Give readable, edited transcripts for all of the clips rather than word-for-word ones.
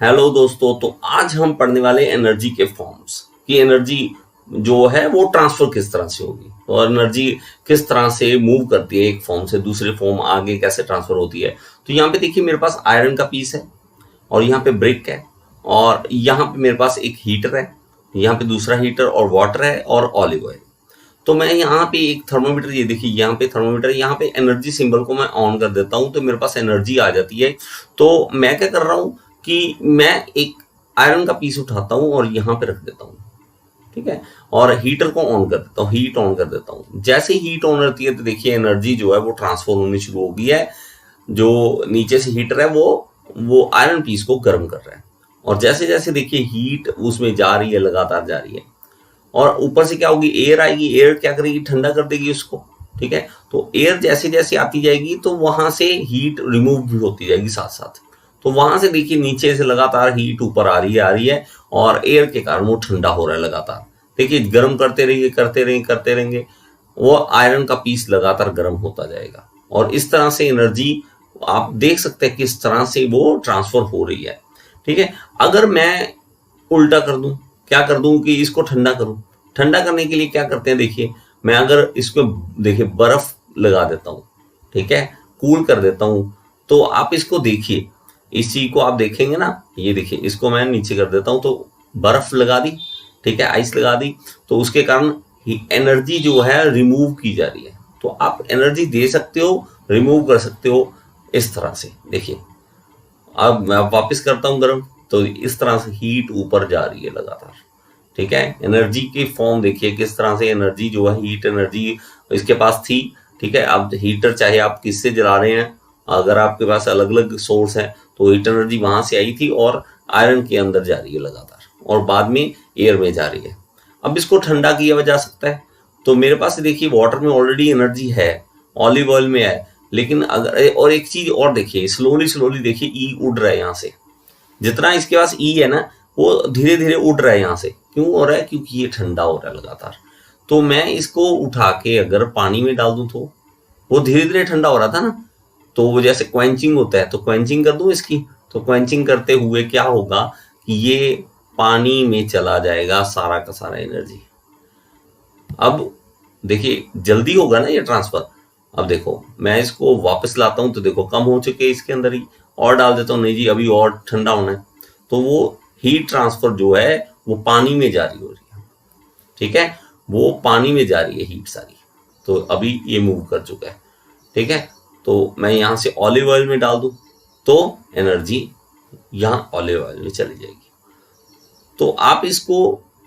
Hello दोस्तों, तो आज हम पढ़ने वाले एनर्जी के फॉर्म्स कि एनर्जी जो है वो ट्रांसफर किस तरह से होगी और एनर्जी किस तरह से मूव करती है एक फॉर्म से दूसरे फॉर्म आगे कैसे ट्रांसफर होती है। तो यहाँ पे देखिए मेरे पास आयरन का पीस है और यहाँ पे ब्रिक है और यहाँ पे मेरे पास एक हीटर है, यहाँ पे दूसरा हीटर और वाटर है और ऑलिव ऑयल। तो मैं यहाँ पे एक थर्मोमीटर, ये देखिए यहाँ पे थर्मोमीटर, यहाँ पे एनर्जी सिंबल को मैं ऑन कर देता हूँ तो मेरे पास एनर्जी आ जाती है। तो मैं क्या कर रहा हूँ कि मैं एक आयरन का पीस उठाता हूँ और यहाँ पे रख देता हूँ, ठीक है, और हीटर को ऑन कर देता हूँ, हीट ऑन कर देता हूँ। जैसे हीट ऑन रहती है तो देखिए एनर्जी जो है वो ट्रांसफर होनी शुरू हो गई है। जो नीचे से हीटर है वो आयरन पीस को गर्म कर रहा है और जैसे जैसे देखिए हीट उसमें जा रही है, लगातार जा रही है और ऊपर से क्या होगी, एयर आएगी, एयर क्या करेगी, ठंडा कर देगी उसको, ठीक है। तो एयर जैसे जैसे आती जाएगी तो वहां से हीट रिमूव भी होती जाएगी साथ साथ। तो वहां से देखिए नीचे से लगातार हीट ऊपर आ रही है और एयर के कारण वो ठंडा हो रहा है लगातार। देखिए गर्म करते रहिए, करते रहेंगे, वो आयरन का पीस लगातार गर्म होता जाएगा और इस तरह से एनर्जी आप देख सकते हैं किस तरह से वो ट्रांसफर हो रही है, ठीक है। अगर मैं उल्टा कर दूं, क्या कर दूं कि इसको ठंडा करूं, ठंडा करने के लिए क्या करते हैं, देखिए मैं अगर इसको देखिए बर्फ लगा देता हूं, ठीक है, कूल कर देता हूं, तो आप इसको देखिए, इस चीज को आप देखेंगे ना, ये देखिए इसको मैं नीचे कर देता हूं तो बर्फ लगा दी, ठीक है, आइस लगा दी, तो उसके कारण एनर्जी जो है रिमूव की जा रही है। तो आप एनर्जी दे सकते हो, रिमूव कर सकते हो इस तरह से। देखिए अब मैं वापस करता हूं गर्म, तो इस तरह से हीट ऊपर जा रही है लगातार, ठीक है। एनर्जी की फॉर्म देखिए किस तरह से एनर्जी जो है, हीट एनर्जी इसके पास थी, ठीक है। अब हीटर चाहे आप किससे जला रहे हैं, अगर आपके पास अलग अलग सोर्स है तो हीट एनर्जी वहां से आई थी और आयरन के अंदर जा रही है लगातार और बाद में एयर में जा रही है। अब इसको ठंडा किया जा सकता है। तो मेरे पास देखिए वाटर में ऑलरेडी एनर्जी है, ऑलिव ऑयल में है, लेकिन अगर और एक चीज और देखिए, स्लोली स्लोली देखिए ई उड़ रहा है यहाँ से, जितना इसके पास ई है ना वो धीरे धीरे उड़ रहा है यहाँ से। क्यों हो रहा है? क्योंकि ये ठंडा हो रहा है लगातार। तो मैं इसको उठा के अगर पानी में डाल दूं तो वो धीरे धीरे ठंडा हो रहा था ना, तो वो जैसे क्वेंचिंग होता है तो क्वेंचिंग कर दूं इसकी, तो क्वेंचिंग करते हुए क्या होगा कि ये पानी में चला जाएगा सारा का सारा एनर्जी। अब देखिए जल्दी होगा ना ये ट्रांसफर। अब देखो मैं इसको वापस लाता हूं तो देखो कम हो चुके इसके अंदर ही, और डाल देता हूं, नहीं जी अभी और ठंडा होना है, तो वो हीट ट्रांसफर जो है वो पानी में जारी हो रही है, ठीक है, वो पानी में जा रही है हीट सारी। तो अभी ये मूव कर चुका है, ठीक है। तो मैं यहां से ऑलिव ऑयल में डाल दूं तो एनर्जी यहां ऑलिव ऑयल में चली जाएगी। तो आप इसको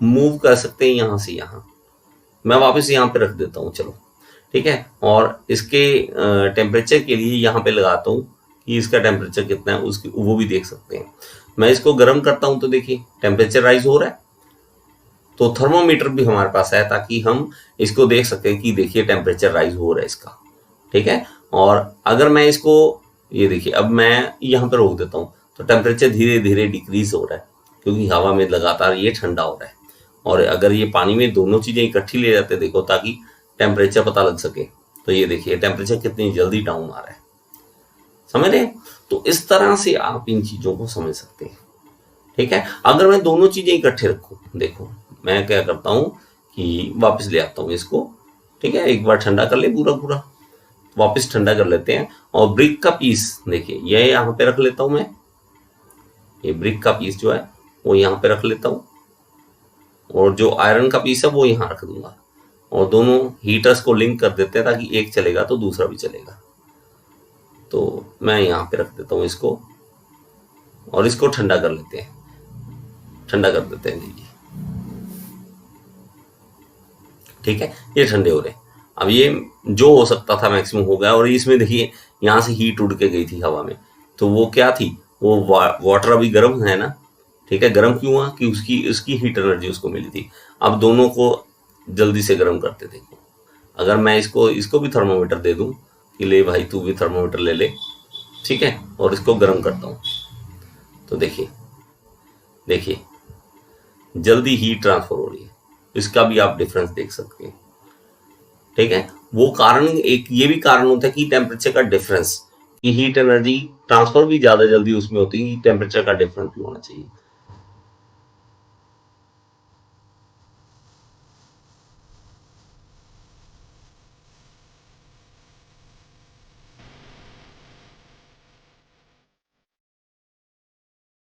मूव कर सकते हैं यहां से यहां। मैं वापस यहां पे रख देता हूं, चलो ठीक है, और इसके टेम्परेचर के लिए यहां पे लगाता हूं कि इसका टेम्परेचर कितना है उसकी वो भी देख सकते हैं। मैं इसको गर्म करता हूं तो देखिए टेम्परेचर राइज हो रहा है। तो थर्मोमीटर भी हमारे पास है ताकि हम इसको देख सकें कि देखिए टेम्परेचर राइज हो रहा है इसका, ठीक है। और अगर मैं इसको, ये देखिए अब मैं यहाँ पर रोक देता हूँ तो टेम्परेचर धीरे धीरे डिक्रीज हो रहा है क्योंकि हवा में लगातार ये ठंडा हो रहा है। और अगर ये पानी में दोनों चीजें इकट्ठी ले जाते देखो ताकि टेम्परेचर पता लग सके, तो ये देखिए टेम्परेचर कितनी जल्दी डाउन आ रहा है, समझ रहे? तो इस तरह से आप इन चीजों को समझ सकते हैं, ठीक है। अगर मैं दोनों चीजें इकट्ठे रखूं, देखो मैं क्या करता हूं कि वापस ले आता हूं इसको, ठीक है, एक बार ठंडा कर ले पूरा पूरा, वापस ठंडा कर लेते हैं। और ब्रिक का पीस देखिए ये यहाँ पे रख लेता हूं मैं, ये ब्रिक का पीस जो है वो यहाँ पे रख लेता हूं और जो आयरन का पीस है वो यहाँ रख दूंगा और दोनों हीटर्स को लिंक कर देते हैं ताकि एक चलेगा तो दूसरा भी चलेगा। तो मैं यहाँ पे रख देता हूँ इसको और इसको ठंडा कर लेते हैं, ठंडा कर देते हैं जी, ठीक है, ये ठंडे हो रहे हैं। अब ये जो हो सकता था मैक्सिमम हो गया और इसमें देखिए यहाँ से हीट उड़ के गई थी हवा में, तो वो क्या थी, वो वाटर अभी गर्म है ना, ठीक है। गर्म क्यों हुआ कि उसकी हीट एनर्जी उसको मिली थी। अब दोनों को जल्दी से गर्म करते देखो। अगर मैं इसको भी थर्मोमीटर दे दूं कि ले भाई तू भी थर्मोमीटर ले ले, ठीक है, और इसको गर्म करता हूं तो देखिए देखिए जल्दी हीट ट्रांसफर हो रही है। इसका भी आप डिफरेंस देख सकते हैं, ठीक है। वो कारण, एक ये भी कारण होता है कि टेम्परेचर का डिफरेंस, कि हीट एनर्जी ट्रांसफर भी ज़्यादा जल्दी उसमें होती है, टेम्परेचर का डिफरेंस भी होना चाहिए।